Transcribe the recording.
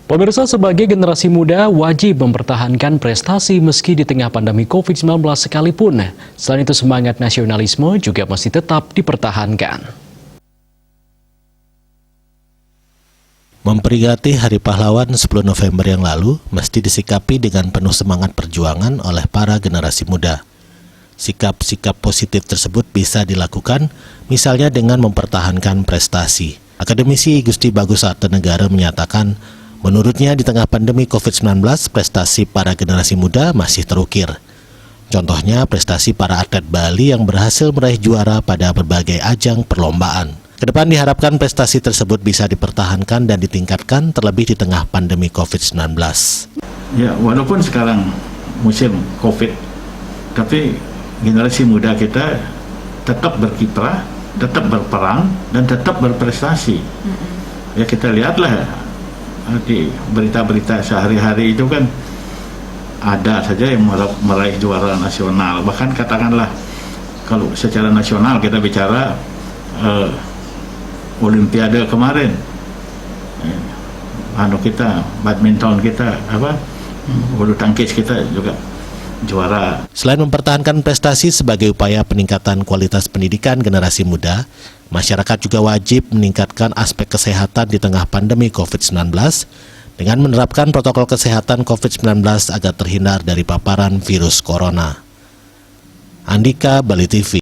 Pemirsa, sebagai generasi muda wajib mempertahankan prestasi meski di tengah pandemi COVID-19 sekalipun. Selain itu, semangat nasionalisme juga masih tetap dipertahankan. Memperingati Hari Pahlawan 10 November yang lalu mesti disikapi dengan penuh semangat perjuangan oleh para generasi muda. Sikap-sikap positif tersebut bisa dilakukan misalnya dengan mempertahankan prestasi. Akademisi Gusti Bagus Artanegara menyatakan, menurutnya di tengah pandemi COVID-19, prestasi para generasi muda masih terukir. Contohnya prestasi para atlet Bali yang berhasil meraih juara pada berbagai ajang perlombaan. Kedepan diharapkan prestasi tersebut bisa dipertahankan dan ditingkatkan terlebih di tengah pandemi COVID-19. Ya, walaupun sekarang musim COVID, tapi generasi muda kita tetap berkiprah, tetap berperang, dan tetap berprestasi. Ya, kita lihatlah di berita-berita sehari-hari itu kan ada saja yang meraih juara nasional. Bahkan katakanlah kalau secara nasional kita bicara Olimpiade kemarin, kita badminton kita bulu tangkis kita juga juara. Selain mempertahankan prestasi sebagai upaya peningkatan kualitas pendidikan generasi muda, masyarakat juga wajib meningkatkan aspek kesehatan di tengah pandemi COVID-19 dengan menerapkan protokol kesehatan COVID-19 agar terhindar dari paparan virus corona. Andika, Bali TV.